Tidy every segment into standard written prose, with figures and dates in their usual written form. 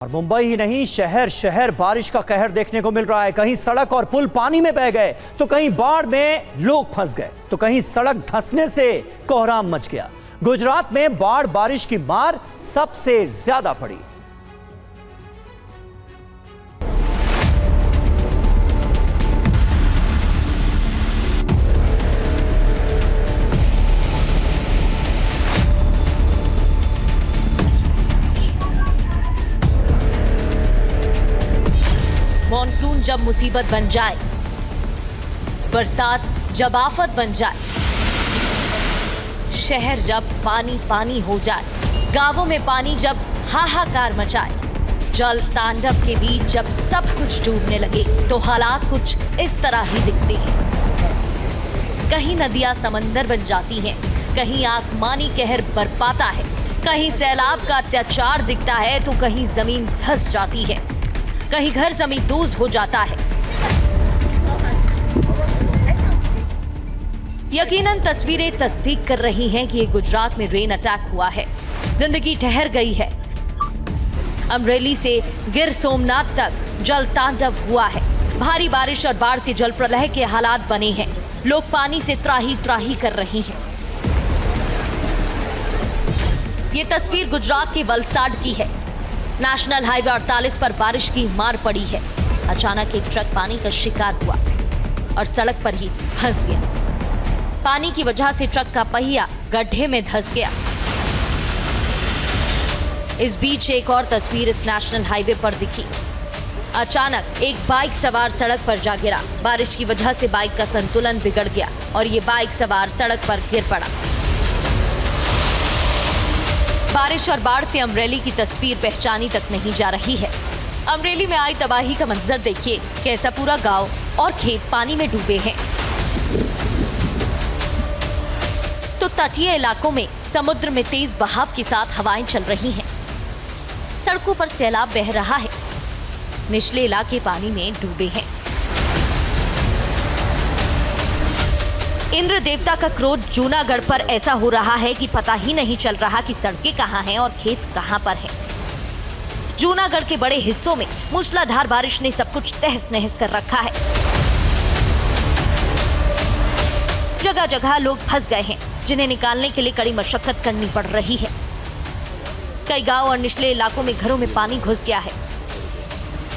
और मुंबई ही नहीं, शहर शहर बारिश का कहर देखने को मिल रहा है। कहीं सड़क और पुल पानी में बह गए, तो कहीं बाढ़ में लोग फंस गए, तो कहीं सड़क धंसने से कोहराम मच गया। गुजरात में बाढ़ बारिश की मार सबसे ज्यादा पड़ी। मॉनसून जब मुसीबत बन जाए, बरसात जब आफत बन जाए, शहर जब पानी पानी हो जाए, गांवों में पानी जब हाहाकार मचाए, जल तांडव के बीच जब सब कुछ डूबने लगे, तो हालात कुछ इस तरह ही दिखते हैं। कहीं नदियां समंदर बन जाती हैं, कहीं आसमानी कहर बरपाता है, कहीं सैलाब का अत्याचार दिखता है, तो कहीं जमीन धंस जाती है, कहीं घर जमींदोज हो जाता है। यकीनन तस्वीरें तस्दीक कर रही हैं कि ये गुजरात में रेन अटैक हुआ है। जिंदगी ठहर गई है। अमरेली से गिर सोमनाथ तक जल तांडव हुआ है। भारी बारिश और बाढ़ से जल प्रलय के हालात बने हैं। लोग पानी से त्राही त्राही कर रहे हैं। ये तस्वीर गुजरात के वलसाड की है। नेशनल हाईवे 48 पर बारिश की मार पड़ी है। अचानक एक ट्रक पानी का शिकार हुआ और सड़क पर ही फंस गया। पानी की वजह से ट्रक का पहिया गड्ढे में धंस गया। इस बीच एक और तस्वीर इस नेशनल हाईवे पर दिखी। अचानक एक बाइक सवार सड़क पर जा गिरा। बारिश की वजह से बाइक का संतुलन बिगड़ गया और ये बाइक सवार सड़क पर गिर पड़ा। बारिश और बाढ़ से अमरेली की तस्वीर पहचानी तक नहीं जा रही है। अमरेली में आई तबाही का मंजर देखिए, कैसा पूरा गांव और खेत पानी में डूबे हैं। तो तटीय इलाकों में समुद्र में तेज बहाव के साथ हवाएं चल रही हैं। सड़कों पर सैलाब बह रहा है। निचले इलाके पानी में डूबे हैं। इंद्र देवता का क्रोध जूनागढ़ पर ऐसा हो रहा है कि पता ही नहीं चल रहा कि सड़कें कहां हैं और खेत कहां पर हैं। जूनागढ़ के बड़े हिस्सों में मूसलाधार बारिश ने सब कुछ तहस नहस कर रखा है। जगह जगह लोग फंस गए हैं, जिन्हें निकालने के लिए कड़ी मशक्कत करनी पड़ रही है। कई गांव और निचले इलाकों में घरों में पानी घुस गया है।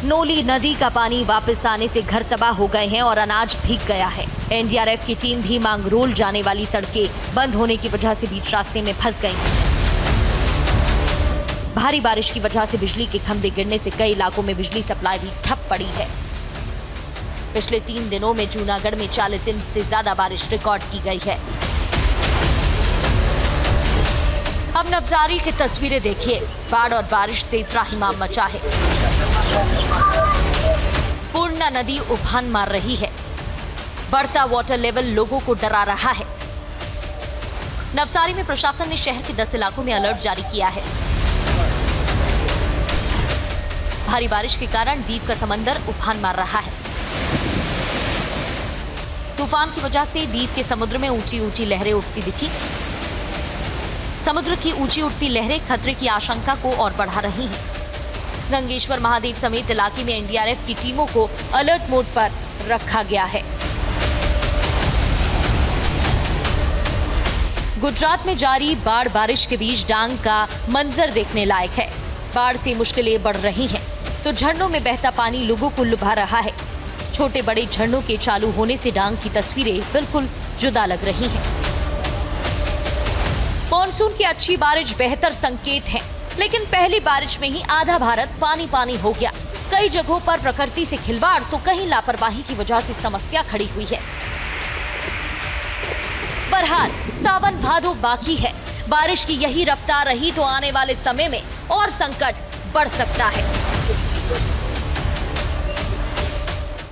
नोली नदी का पानी वापस आने से घर तबाह हो गए हैं और अनाज भीग गया है। एनडीआरएफ की टीम भी मांगरोल जाने वाली सड़कें बंद होने की वजह से बीच रास्ते में फंस गई। भारी बारिश की वजह से बिजली के खंभे गिरने से कई इलाकों में बिजली सप्लाई भी ठप पड़ी है। पिछले 3 दिनों में जूनागढ़ में 40 इंच से ज्यादा बारिश रिकॉर्ड की गई है। अब नवसारी की तस्वीरें देखिए। बाढ़ और बारिश से त्राहिमाम मचा है। पूर्णा नदी उफान मार रही है। बढ़ता वाटर लेवल लोगों को डरा रहा है। नवसारी में प्रशासन ने शहर के 10 इलाकों में अलर्ट जारी किया है। भारी बारिश के कारण दीप का समंदर उफान मार रहा है। तूफान की वजह से दीप के समुद्र में ऊंची ऊंची लहरें उठती दिखी। समुद्र की ऊंची उठती लहरें खतरे की आशंका को और बढ़ा रही हैं। गंगेश्वर महादेव समेत इलाके में एनडीआरएफ की टीमों को अलर्ट मोड पर रखा गया है। गुजरात में जारी बाढ़ बारिश के बीच डांग का मंजर देखने लायक है। बाढ़ से मुश्किलें बढ़ रही हैं, तो झरनों में बहता पानी लोगों को लुभा रहा है। छोटे बड़े झरनों के चालू होने से डांग की तस्वीरें बिल्कुल जुदा लग रही हैं। मॉनसून की अच्छी बारिश बेहतर संकेत है, लेकिन पहली बारिश में ही आधा भारत पानी पानी हो गया। कई जगहों पर प्रकृति से खिलवाड़, तो कहीं लापरवाही की वजह से समस्या खड़ी हुई है। बहरहाल सावन भादो बाकी है। बारिश की यही रफ्तार रही तो आने वाले समय में और संकट बढ़ सकता है।